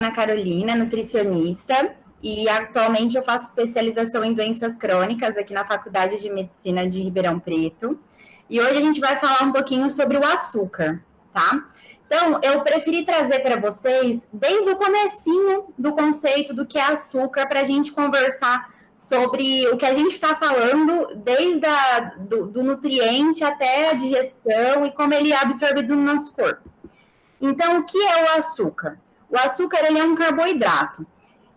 Ana Carolina, nutricionista, e atualmente eu faço especialização em doenças crônicas aqui na Faculdade de Medicina de Ribeirão Preto. E hoje a gente vai falar um pouquinho sobre o açúcar, tá? Então, eu preferi trazer para vocês, desde o comecinho do conceito do que é açúcar, para a gente conversar sobre o que a gente está falando, desde do nutriente até a digestão e como ele é absorvido no nosso corpo. Então, o que é o açúcar? O açúcar ele é um carboidrato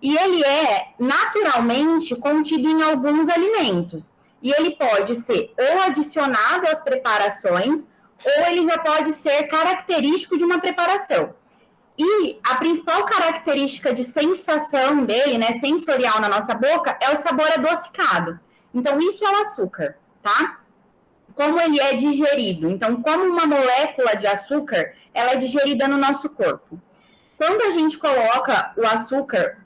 e ele é naturalmente contido em alguns alimentos. E ele pode ser ou adicionado às preparações ou ele já pode ser característico de uma preparação. E a principal característica de sensação dele, né, sensorial na nossa boca, é o sabor adocicado. Então, isso é o açúcar, tá? Como ele é digerido. Então, como uma molécula de açúcar, ela é digerida no nosso corpo. Quando a gente coloca o açúcar,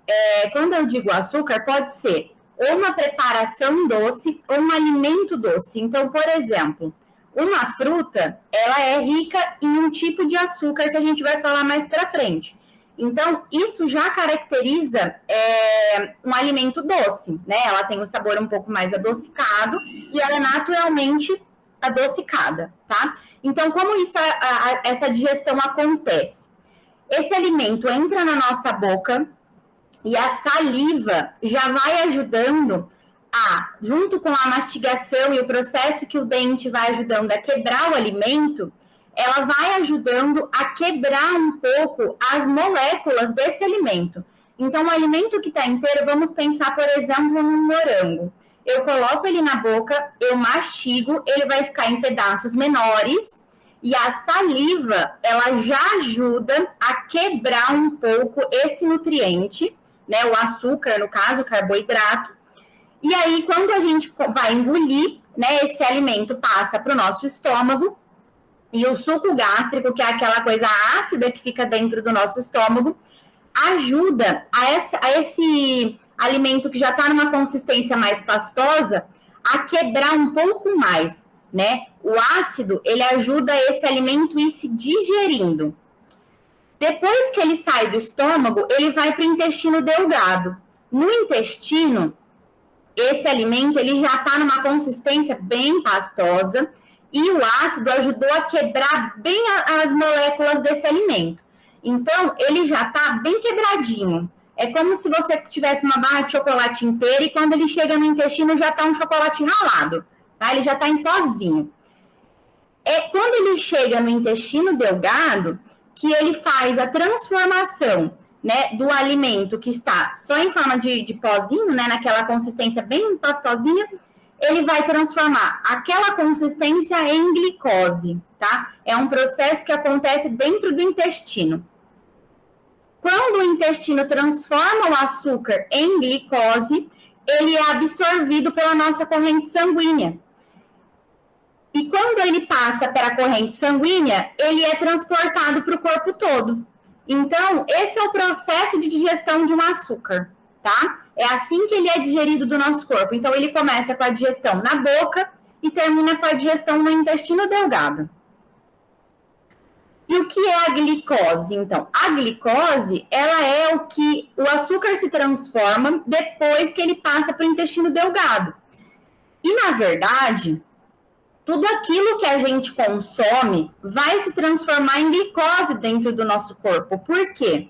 quando eu digo açúcar, pode ser ou uma preparação doce ou um alimento doce. Então, por exemplo, uma fruta, ela é rica em um tipo de açúcar que a gente vai falar mais para frente. Então, isso já caracteriza um alimento doce, né? Ela tem um sabor um pouco mais adocicado e ela é naturalmente adocicada, tá? Então, como essa digestão acontece? Esse alimento entra na nossa boca e a saliva já vai ajudando junto com a mastigação e o processo que o dente vai ajudando a quebrar o alimento, ela vai ajudando a quebrar um pouco as moléculas desse alimento. Então, o alimento que está inteiro, vamos pensar, por exemplo, no morango. Eu coloco ele na boca, eu mastigo, ele vai ficar em pedaços menores e a saliva, ela já ajuda a quebrar um pouco esse nutriente, né, o açúcar, no caso, o carboidrato. E aí, quando a gente vai engolir, né, esse alimento passa para o nosso estômago e o suco gástrico, que é aquela coisa ácida que fica dentro do nosso estômago, ajuda a esse alimento que já está numa consistência mais pastosa a quebrar um pouco mais, né? O ácido, ele ajuda esse alimento a ir se digerindo. Depois que ele sai do estômago, ele vai para o intestino delgado. No intestino, esse alimento, ele já está numa consistência bem pastosa e o ácido ajudou a quebrar bem as moléculas desse alimento. Então, ele já está bem quebradinho. É como se você tivesse uma barra de chocolate inteira e quando ele chega no intestino já está um chocolate ralado, tá? Ele já está em pozinho. Quando ele chega no intestino delgado que ele faz a transformação, né, do alimento que está só em forma de pozinho, né, naquela consistência bem pastosinha, ele vai transformar aquela consistência em glicose, tá? É um processo que acontece dentro do intestino. Quando o intestino transforma o açúcar em glicose, ele é absorvido pela nossa corrente sanguínea. E quando ele passa para a corrente sanguínea, ele é transportado para o corpo todo. Então, esse é o processo de digestão de um açúcar, tá? É assim que ele é digerido do nosso corpo. Então, ele começa com a digestão na boca e termina com a digestão no intestino delgado. E o que é a glicose? Então, a glicose, ela é o que o açúcar se transforma depois que ele passa para o intestino delgado. E, na verdade, tudo aquilo que a gente consome vai se transformar em glicose dentro do nosso corpo. Por quê?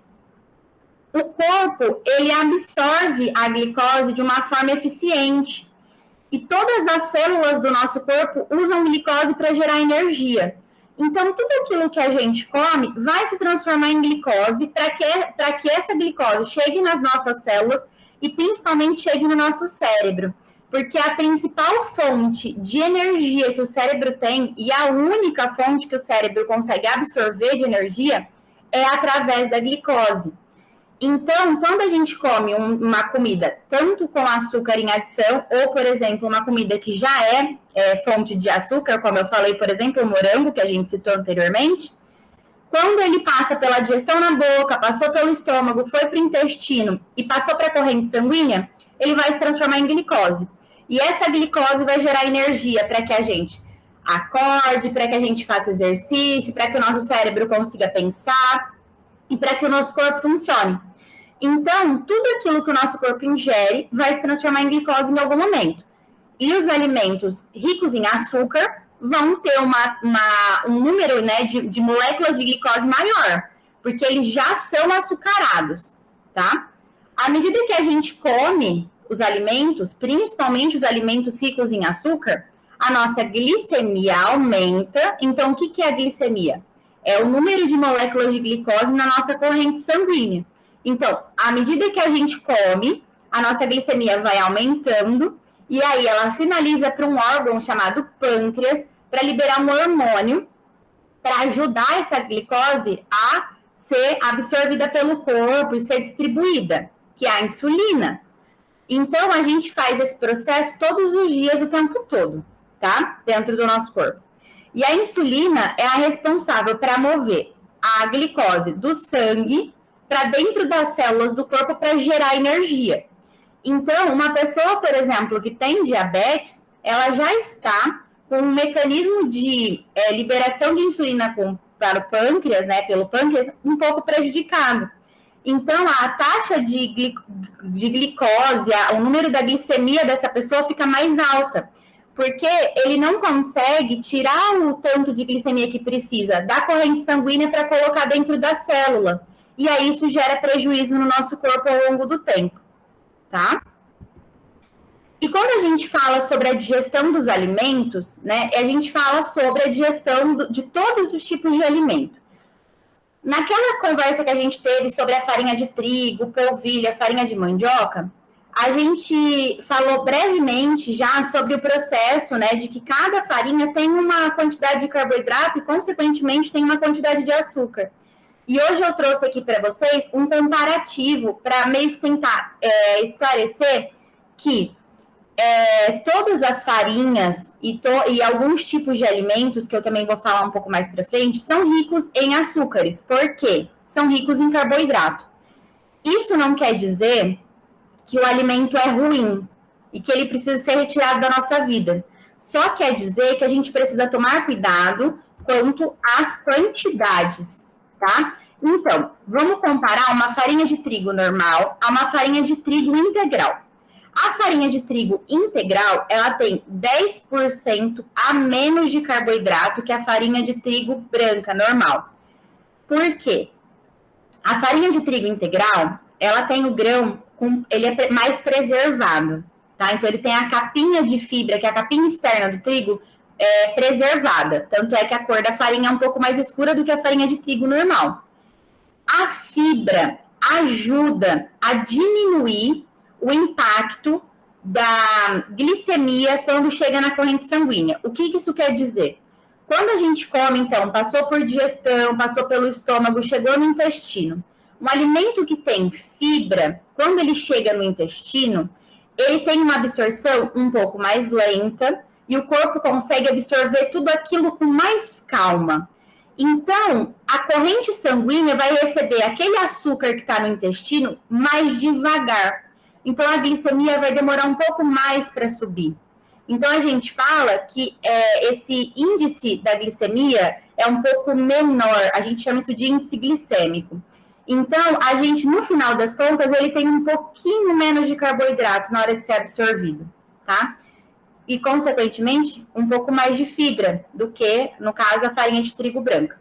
O corpo, ele absorve a glicose de uma forma eficiente. E todas as células do nosso corpo usam glicose para gerar energia. Então, tudo aquilo que a gente come vai se transformar em glicose para que essa glicose chegue nas nossas células e principalmente chegue no nosso cérebro. Porque a principal fonte de energia que o cérebro tem e a única fonte que o cérebro consegue absorver de energia é através da glicose. Então, quando a gente come uma comida tanto com açúcar em adição, ou, por exemplo, uma comida que já é fonte de açúcar, como eu falei, por exemplo, o morango, que a gente citou anteriormente, quando ele passa pela digestão na boca, passou pelo estômago, foi para o intestino e passou para a corrente sanguínea, ele vai se transformar em glicose. E essa glicose vai gerar energia para que a gente acorde, para que a gente faça exercício, para que o nosso cérebro consiga pensar e para que o nosso corpo funcione. Então, tudo aquilo que o nosso corpo ingere vai se transformar em glicose em algum momento. E os alimentos ricos em açúcar vão ter um número, né, de moléculas de glicose maior, porque eles já são açucarados, tá? À medida que a gente come os alimentos, principalmente os alimentos ricos em açúcar, a nossa glicemia aumenta. Então, o que é a glicemia? É o número de moléculas de glicose na nossa corrente sanguínea. Então, à medida que a gente come, a nossa glicemia vai aumentando, e aí ela sinaliza para um órgão chamado pâncreas para liberar um hormônio para ajudar essa glicose a ser absorvida pelo corpo e ser distribuída, que é a insulina. Então, a gente faz esse processo todos os dias, o tempo todo, tá? Dentro do nosso corpo. E a insulina é a responsável para mover a glicose do sangue para dentro das células do corpo para gerar energia. Então, uma pessoa, por exemplo, que tem diabetes, ela já está com um mecanismo de liberação de insulina para o pâncreas, né, pelo pâncreas, um pouco prejudicado. Então, a taxa de glicose, o número da glicemia dessa pessoa fica mais alta, porque ele não consegue tirar o tanto de glicemia que precisa da corrente sanguínea para colocar dentro da célula. E aí isso gera prejuízo no nosso corpo ao longo do tempo, tá? E quando a gente fala sobre a digestão dos alimentos, né, a gente fala sobre a digestão de todos os tipos de alimento. Naquela conversa que a gente teve sobre a farinha de trigo, polvilho, a farinha de mandioca, a gente falou brevemente já sobre o processo, né, de que cada farinha tem uma quantidade de carboidrato e, consequentemente, tem uma quantidade de açúcar. E hoje eu trouxe aqui para vocês um comparativo para meio que tentar esclarecer que todas as farinhas e alguns tipos de alimentos, que eu também vou falar um pouco mais para frente, são ricos em açúcares. Por quê? São ricos em carboidrato. Isso não quer dizer que o alimento é ruim e que ele precisa ser retirado da nossa vida. Só quer dizer que a gente precisa tomar cuidado quanto às quantidades, tá? Então, vamos comparar uma farinha de trigo normal a uma farinha de trigo integral. A farinha de trigo integral, ela tem 10% a menos de carboidrato que a farinha de trigo branca normal. Por quê? A farinha de trigo integral, ela tem o grão, ele é mais preservado, tá? Então, ele tem a capinha de fibra, que é a capinha externa do trigo, preservada. Tanto é que a cor da farinha é um pouco mais escura do que a farinha de trigo normal. A fibra ajuda a diminuir o impacto da glicemia quando chega na corrente sanguínea. O que isso quer dizer? Quando a gente come, então, passou por digestão, passou pelo estômago, chegou no intestino, um alimento que tem fibra, quando ele chega no intestino, ele tem uma absorção um pouco mais lenta e o corpo consegue absorver tudo aquilo com mais calma. Então, a corrente sanguínea vai receber aquele açúcar que está no intestino mais devagar. Então, a glicemia vai demorar um pouco mais para subir. Então, a gente fala que esse índice da glicemia é um pouco menor. A gente chama isso de índice glicêmico. Então, a gente, no final das contas, ele tem um pouquinho menos de carboidrato na hora de ser absorvido, tá? E, consequentemente, um pouco mais de fibra do que, no caso, a farinha de trigo branca.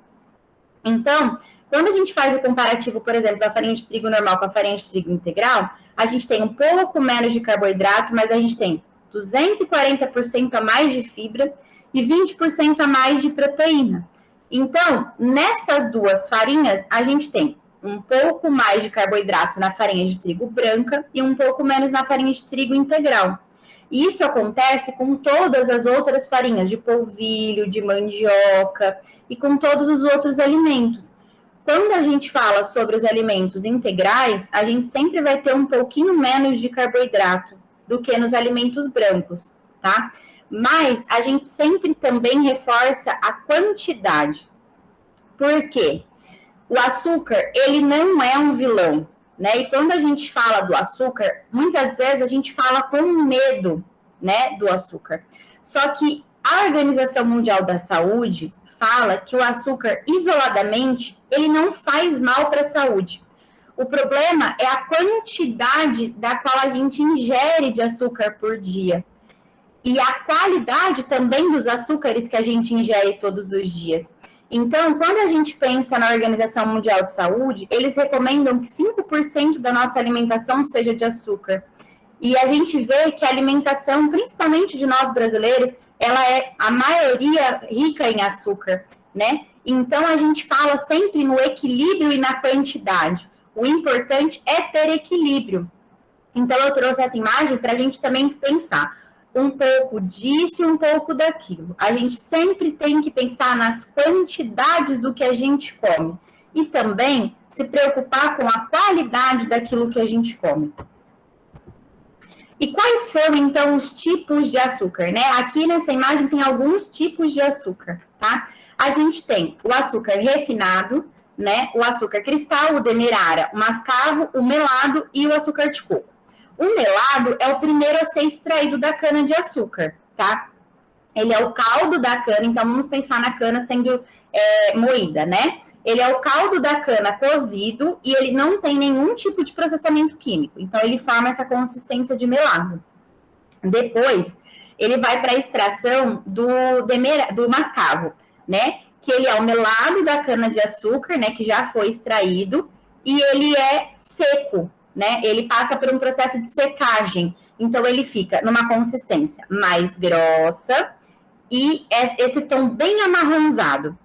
Então, quando a gente faz o comparativo, por exemplo, da farinha de trigo normal com a farinha de trigo integral, a gente tem um pouco menos de carboidrato, mas a gente tem 240% a mais de fibra e 20% a mais de proteína. Então, nessas duas farinhas, a gente tem um pouco mais de carboidrato na farinha de trigo branca e um pouco menos na farinha de trigo integral. E isso acontece com todas as outras farinhas, de polvilho, de mandioca e com todos os outros alimentos. Quando a gente fala sobre os alimentos integrais, a gente sempre vai ter um pouquinho menos de carboidrato do que nos alimentos brancos, tá? Mas a gente sempre também reforça a quantidade. Por quê? O açúcar, ele não é um vilão, né? E quando a gente fala do açúcar, muitas vezes a gente fala com medo, né, do açúcar. Só que a Organização Mundial da Saúde fala que o açúcar isoladamente, ele não faz mal para a saúde. O problema é a quantidade da qual a gente ingere de açúcar por dia. E a qualidade também dos açúcares que a gente ingere todos os dias. Então, quando a gente pensa na Organização Mundial de Saúde, eles recomendam que 5% da nossa alimentação seja de açúcar. E a gente vê que a alimentação, principalmente de nós brasileiros, ela é a maioria rica em açúcar, né? Então, a gente fala sempre no equilíbrio e na quantidade. O importante é ter equilíbrio. Então, eu trouxe essa imagem para a gente também pensar um pouco disso e um pouco daquilo. A gente sempre tem que pensar nas quantidades do que a gente come e também se preocupar com a qualidade daquilo que a gente come. E quais são, então, os tipos de açúcar, né? Aqui nessa imagem tem alguns tipos de açúcar, tá? A gente tem o açúcar refinado, né? O açúcar cristal, o demerara, o mascavo, o melado e o açúcar de coco. O melado é o primeiro a ser extraído da cana-de-açúcar, tá? Ele é o caldo da cana, então vamos pensar na cana sendo moída, né? Ele é o caldo da cana cozido e ele não tem nenhum tipo de processamento químico. Então, ele forma essa consistência de melado. Depois, ele vai para a extração do mascavo, né? Que ele é o melado da cana-de-açúcar, né? Que já foi extraído e ele é seco, né? Ele passa por um processo de secagem. Então, ele fica numa consistência mais grossa e esse tom bem amarronzado.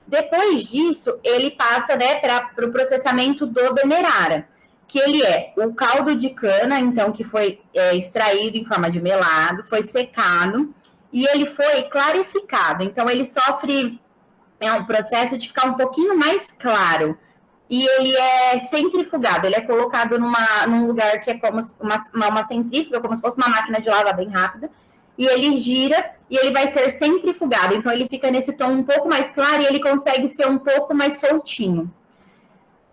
Depois disso, ele passa, né, para o processamento do demerara, que ele é o caldo de cana, então, que foi extraído em forma de melado, foi secado, e ele foi clarificado. Então, ele sofre um processo de ficar um pouquinho mais claro. E ele é centrifugado, ele é colocado num lugar que é como uma centrífuga, como se fosse uma máquina de lavar bem rápida, e ele gira e ele vai ser centrifugado. Então, ele fica nesse tom um pouco mais claro e ele consegue ser um pouco mais soltinho.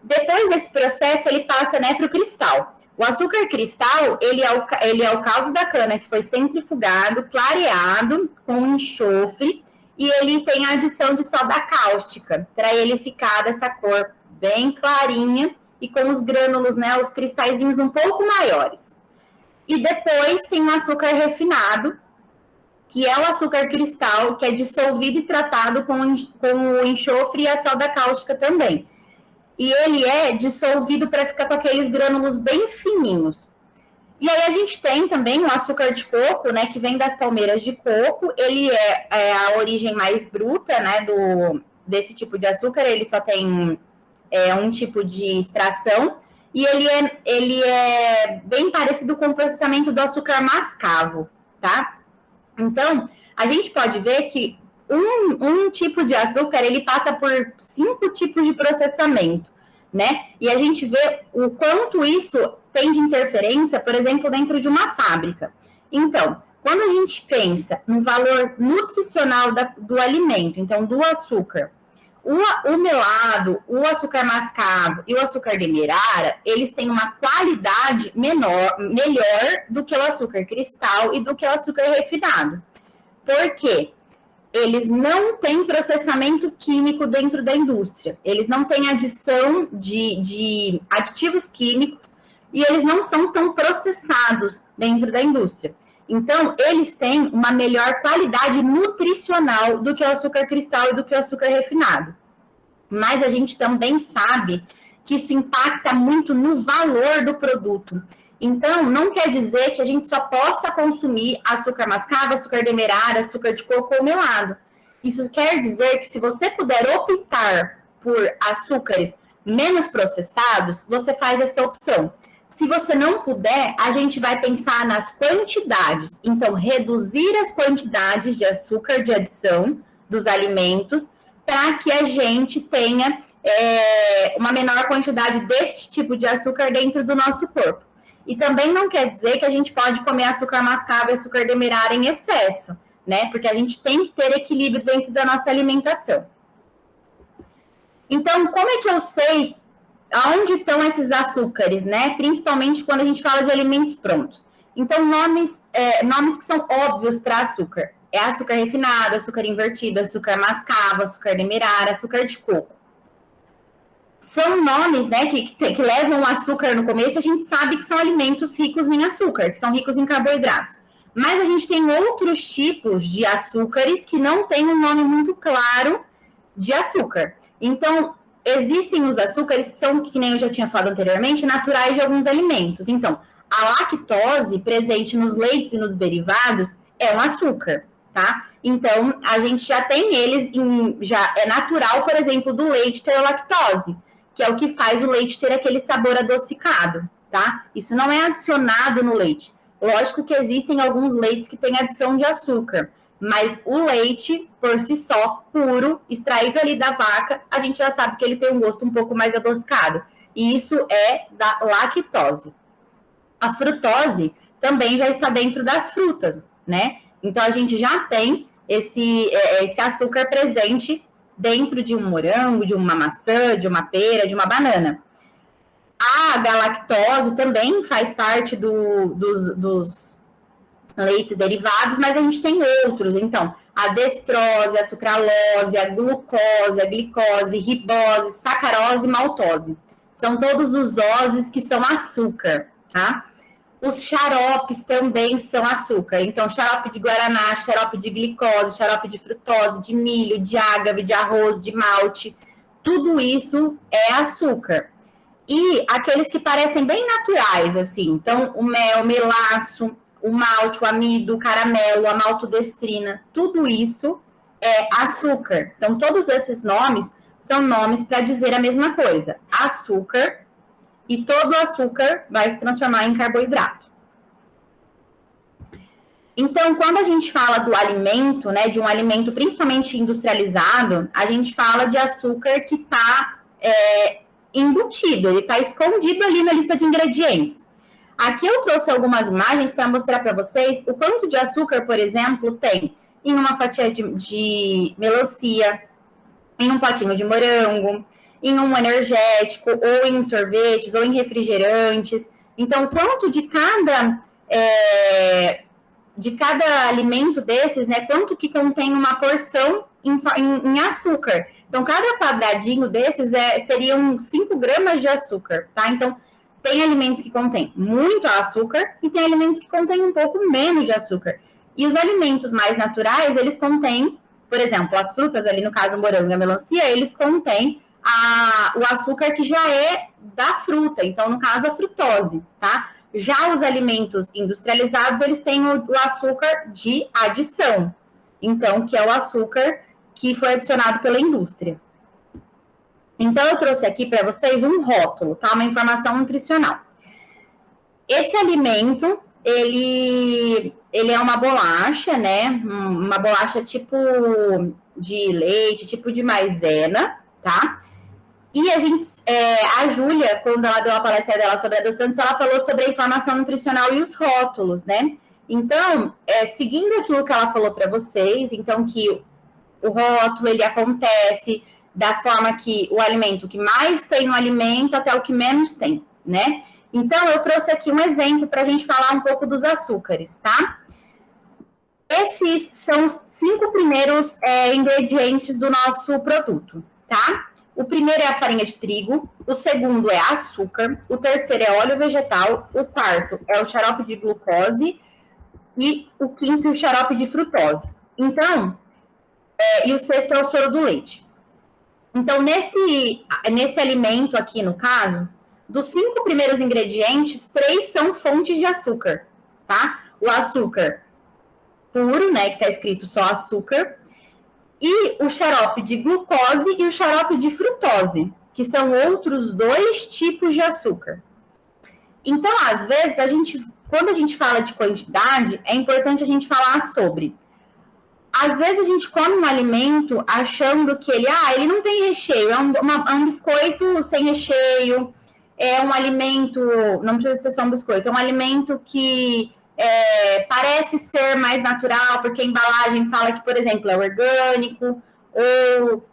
Depois desse processo, ele passa, né, para o cristal. O açúcar cristal, ele é o caldo da cana que foi centrifugado, clareado com enxofre, e ele tem a adição de soda cáustica, para ele ficar dessa cor bem clarinha e com os grânulos, né, os cristalzinhos um pouco maiores. E depois tem o açúcar refinado, que é o açúcar cristal, que é dissolvido e tratado com o enxofre e a soda cáustica também. E ele é dissolvido para ficar com aqueles grânulos bem fininhos. E aí a gente tem também o açúcar de coco, né, que vem das palmeiras de coco. Ele é a origem mais bruta, né, desse tipo de açúcar. Ele só tem um tipo de extração. E ele é bem parecido com o processamento do açúcar mascavo, tá? Então, a gente pode ver que um tipo de açúcar, ele passa por 5 tipos de processamento, né? E a gente vê o quanto isso tem de interferência, por exemplo, dentro de uma fábrica. Então, quando a gente pensa no valor nutricional do alimento, então, do açúcar, o melado, o açúcar mascavo e o açúcar demerara, eles têm uma qualidade melhor do que o açúcar cristal e do que o açúcar refinado. Por quê? Eles não têm processamento químico dentro da indústria. Eles não têm adição de aditivos químicos e eles não são tão processados dentro da indústria. Então, eles têm uma melhor qualidade nutricional do que o açúcar cristal e do que o açúcar refinado. Mas a gente também sabe que isso impacta muito no valor do produto. Então, não quer dizer que a gente só possa consumir açúcar mascavo, açúcar demerara, açúcar de coco ou melado. Isso quer dizer que se você puder optar por açúcares menos processados, você faz essa opção. Se você não puder, a gente vai pensar nas quantidades. Então, reduzir as quantidades de açúcar de adição dos alimentos para que a gente tenha uma menor quantidade deste tipo de açúcar dentro do nosso corpo. E também não quer dizer que a gente pode comer açúcar mascavo e açúcar demerara em excesso, né? Porque a gente tem que ter equilíbrio dentro da nossa alimentação. Então, como é que eu sei aonde estão esses açúcares, né? Principalmente quando a gente fala de alimentos prontos. Então, nomes que são óbvios para açúcar. É açúcar refinado, açúcar invertido, açúcar mascavo, açúcar demerara, açúcar de coco. são nomes, né, que levam açúcar no começo, a gente sabe que são alimentos ricos em açúcar, que são ricos em carboidratos. Mas a gente tem outros tipos de açúcares que não têm um nome muito claro de açúcar. Então, existem os açúcares que são, que nem eu já tinha falado anteriormente, naturais de alguns alimentos. Então, a lactose presente nos leites e nos derivados é um açúcar, tá? Então, a gente já tem eles, já é natural, por exemplo, do leite ter lactose, que é o que faz o leite ter aquele sabor adocicado, tá? Isso não é adicionado no leite. Lógico que existem alguns leites que têm adição de açúcar, mas o leite, por si só, puro, extraído ali da vaca, a gente já sabe que ele tem um gosto um pouco mais adocicado. E isso é da lactose. A frutose também já está dentro das frutas, né? Então, a gente já tem esse açúcar presente dentro de um morango, de uma maçã, de uma pera, de uma banana. A galactose também faz parte dos leites derivados, mas a gente tem outros. Então, a destrose, a sucralose, a glucose, a glicose, ribose, sacarose e maltose. São todos os oses que são açúcar, tá? Os xaropes também são açúcar. Então, xarope de guaraná, xarope de glicose, xarope de frutose, de milho, de ágave, de arroz, de malte. Tudo isso é açúcar. E aqueles que parecem bem naturais, assim. Então, o mel, o melaço, o malte, o amido, o caramelo, a maltodestrina, tudo isso é açúcar. Então, todos esses nomes são nomes para dizer a mesma coisa. Açúcar. E todo o açúcar vai se transformar em carboidrato. Então, quando a gente fala do alimento, né, de um alimento principalmente industrializado, a gente fala de açúcar que está embutido, ele está escondido ali na lista de ingredientes. Aqui eu trouxe algumas imagens para mostrar para vocês o quanto de açúcar, por exemplo, tem em uma fatia de melancia, em um potinho de morango, em um energético, ou em sorvetes, ou em refrigerantes. Então, quanto de cada alimento desses, né? Quanto que contém uma porção em açúcar. Então, cada quadradinho desses seriam 5 gramas de açúcar, tá? Então, tem alimentos que contêm muito açúcar e tem alimentos que contêm um pouco menos de açúcar. E os alimentos mais naturais, eles contêm, por exemplo, as frutas, ali no caso o morango e a melancia, eles contêm o açúcar que já é da fruta, então, no caso, a frutose, tá? Já os alimentos industrializados, eles têm o açúcar de adição, então, que é o açúcar que foi adicionado pela indústria. Então, eu trouxe aqui para vocês um rótulo, tá? Uma informação nutricional. Esse alimento, ele é uma bolacha, né? Uma bolacha tipo de leite, tipo de maisena, tá? E a Júlia, quando ela deu a palestra dela sobre adoçantes, ela falou sobre a informação nutricional e os rótulos, né? Então, seguindo aquilo que ela falou para vocês, então que o rótulo, ele acontece da forma que o alimento que mais tem no alimento até o que menos tem, né? Então, eu trouxe aqui um exemplo para a gente falar um pouco dos açúcares, tá? Esses são os 5 primeiros ingredientes do nosso produto, tá? O primeiro é a farinha de trigo, o segundo é açúcar, o terceiro é óleo vegetal, o quarto é o xarope de glucose e o quinto é o xarope de frutose. Então, e o sexto é o soro do leite. Então, nesse alimento aqui, no caso, dos 5 primeiros ingredientes, 3 são fontes de açúcar, tá? O açúcar puro, né, que está escrito só açúcar, e o xarope de glucose e o xarope de frutose, que são outros 2 tipos de açúcar. Então, às vezes, quando a gente fala de quantidade, é importante a gente falar sobre. Às vezes, a gente come um alimento achando que ele não tem recheio, é um biscoito sem recheio, é um alimento, não precisa ser só um biscoito, é um alimento que parece ser mais natural, porque a embalagem fala que, por exemplo, é orgânico, ou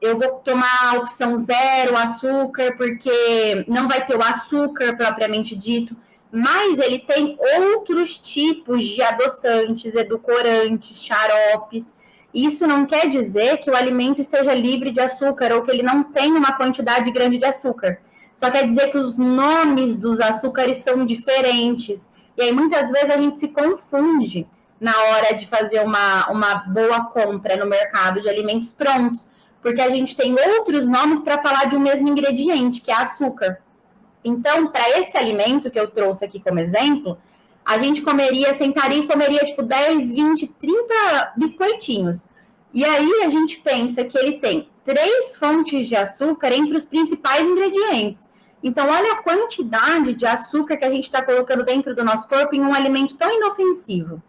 eu vou tomar a opção 0 açúcar, porque não vai ter o açúcar propriamente dito, mas ele tem outros tipos de adoçantes, edulcorantes, xaropes. Isso não quer dizer que o alimento esteja livre de açúcar ou que ele não tenha uma quantidade grande de açúcar. Só quer dizer que os nomes dos açúcares são diferentes. E aí, muitas vezes, a gente se confunde na hora de fazer uma boa compra no mercado de alimentos prontos, porque a gente tem outros nomes para falar de um mesmo ingrediente, que é açúcar. Então, para esse alimento que eu trouxe aqui como exemplo, a gente sentaria e comeria tipo 10, 20, 30 biscoitinhos. E aí a gente pensa que ele tem 3 fontes de açúcar entre os principais ingredientes. Então, olha a quantidade de açúcar que a gente está colocando dentro do nosso corpo em um alimento tão inofensivo.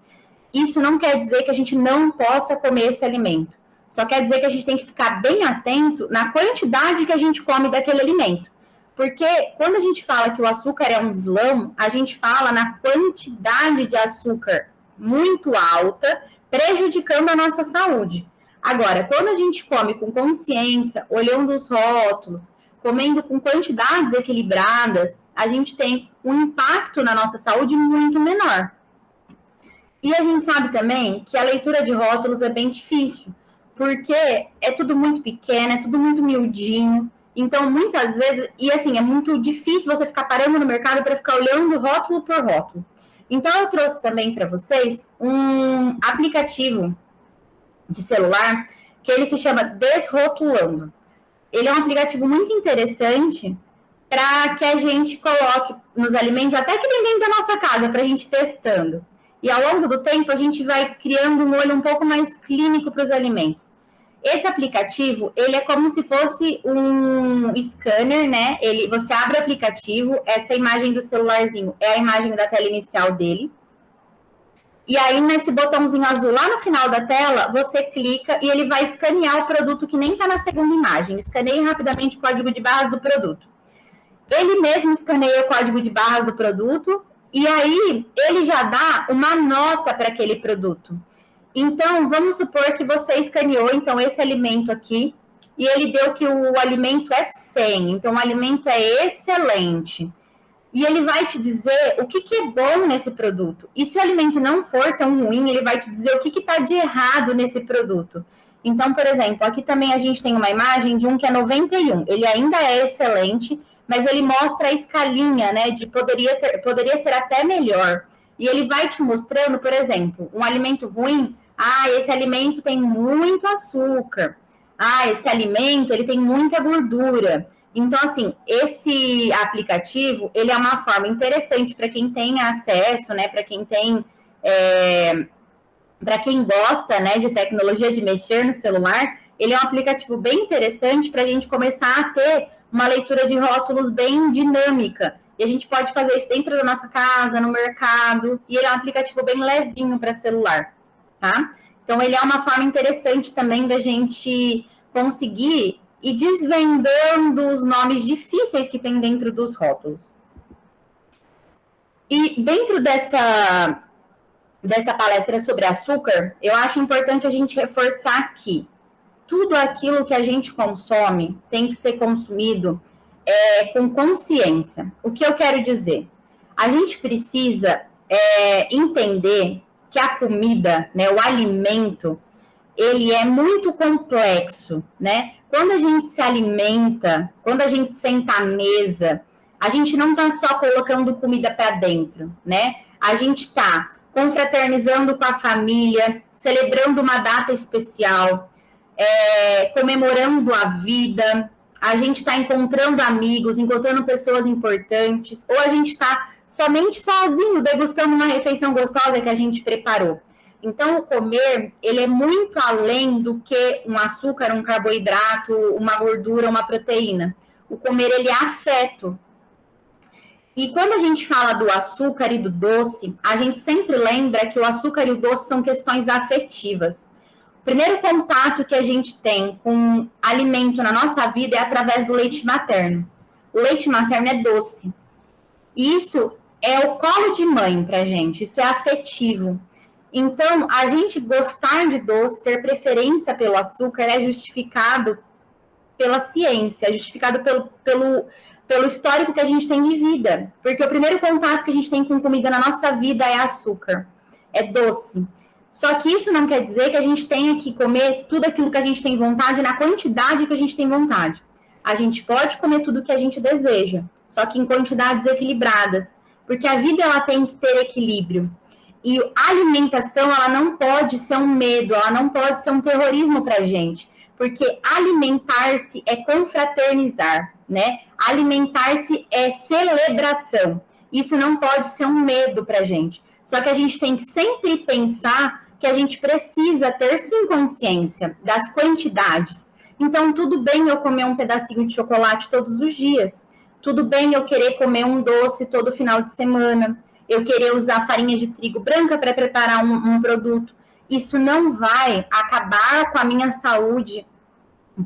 Isso não quer dizer que a gente não possa comer esse alimento. Só quer dizer que a gente tem que ficar bem atento na quantidade que a gente come daquele alimento. Porque quando a gente fala que o açúcar é um vilão, a gente fala na quantidade de açúcar muito alta, prejudicando a nossa saúde. Agora, quando a gente come com consciência, olhando os rótulos, comendo com quantidades equilibradas, a gente tem um impacto na nossa saúde muito menor. E a gente sabe também que a leitura de rótulos é bem difícil, porque é tudo muito pequeno, é tudo muito miudinho. Então, muitas vezes, e assim, é muito difícil você ficar parando no mercado para ficar olhando rótulo por rótulo. Então, eu trouxe também para vocês um aplicativo de celular que ele se chama Desrotulando. Ele é um aplicativo muito interessante para que a gente coloque nos alimentos, até que nem dentro da nossa casa, para a gente ir testando. E ao longo do tempo, a gente vai criando um olho um pouco mais clínico para os alimentos. Esse aplicativo, ele é como se fosse um scanner, né? Você abre o aplicativo, essa imagem do celularzinho é a imagem da tela inicial dele. E aí, nesse botãozinho azul lá no final da tela, você clica e ele vai escanear o produto que nem está na segunda imagem. Escaneie rapidamente o código de barras do produto. Ele mesmo escaneia o código de barras do produto e aí ele já dá uma nota para aquele produto. Então, vamos supor que você escaneou então, esse alimento aqui e ele deu que o alimento é 100. Então, o alimento é excelente. E ele vai te dizer o que é bom nesse produto. E se o alimento não for tão ruim, ele vai te dizer o que está de errado nesse produto. Então, por exemplo, aqui também a gente tem uma imagem de um que é 91. Ele ainda é excelente, mas ele mostra a escalinha, né? De poderia ser até melhor. E ele vai te mostrando, por exemplo, um alimento ruim. Ah, esse alimento tem muito açúcar. Ah, esse alimento ele tem muita gordura. Então, assim, esse aplicativo, ele é uma forma interessante para quem tem acesso, né? Para quem tem, para quem gosta, né, de tecnologia, de mexer no celular, ele é um aplicativo bem interessante para a gente começar a ter uma leitura de rótulos bem dinâmica. E a gente pode fazer isso dentro da nossa casa, no mercado, e ele é um aplicativo bem levinho para celular, tá? Então, ele é uma forma interessante também da gente conseguir ir desvendando os nomes difíceis que tem dentro dos rótulos. E dentro dessa palestra sobre açúcar, eu acho importante a gente reforçar que tudo aquilo que a gente consome tem que ser consumido com consciência. O que eu quero dizer? A gente precisa entender que a comida, né, o alimento, ele é muito complexo, né? Quando a gente se alimenta, quando a gente senta à mesa, a gente não está só colocando comida para dentro, né? A gente está confraternizando com a família, celebrando uma data especial, comemorando a vida, a gente está encontrando amigos, encontrando pessoas importantes, ou a gente está somente sozinho, degustando uma refeição gostosa que a gente preparou. Então, o comer, ele é muito além do que um açúcar, um carboidrato, uma gordura, uma proteína. O comer, ele é afeto. E quando a gente fala do açúcar e do doce, a gente sempre lembra que o açúcar e o doce são questões afetivas. O primeiro contato que a gente tem com alimento na nossa vida é através do leite materno. O leite materno é doce. E isso é o colo de mãe pra gente, isso é afetivo. Então, a gente gostar de doce, ter preferência pelo açúcar é justificado pela ciência, é justificado pelo histórico que a gente tem de vida. Porque o primeiro contato que a gente tem com comida na nossa vida é açúcar, é doce. Só que isso não quer dizer que a gente tenha que comer tudo aquilo que a gente tem vontade na quantidade que a gente tem vontade. A gente pode comer tudo que a gente deseja, só que em quantidades equilibradas, porque a vida ela tem que ter equilíbrio. E a alimentação ela não pode ser um medo, ela não pode ser um terrorismo para a gente, porque alimentar-se é confraternizar, né? Alimentar-se é celebração. Isso não pode ser um medo para a gente. Só que a gente tem que sempre pensar que a gente precisa ter, sim, consciência das quantidades. Então, tudo bem eu comer um pedacinho de chocolate todos os dias. Tudo bem eu querer comer um doce todo final de semana. Eu querer usar farinha de trigo branca para preparar um produto. Isso não vai acabar com a minha saúde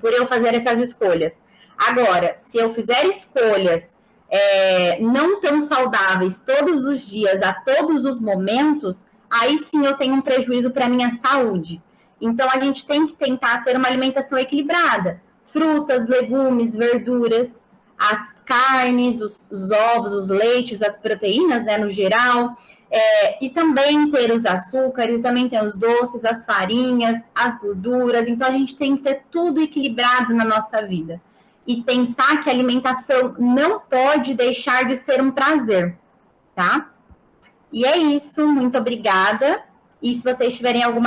por eu fazer essas escolhas. Agora, se eu fizer escolhas não tão saudáveis todos os dias, a todos os momentos, aí sim eu tenho um prejuízo para a minha saúde. Então, a gente tem que tentar ter uma alimentação equilibrada. Frutas, legumes, verduras, as carnes, os ovos, os leites, as proteínas, né, no geral. E também ter os açúcares, também ter os doces, as farinhas, as gorduras. Então, a gente tem que ter tudo equilibrado na nossa vida. E pensar que a alimentação não pode deixar de ser um prazer, tá? E é isso, muito obrigada. E se vocês tiverem alguma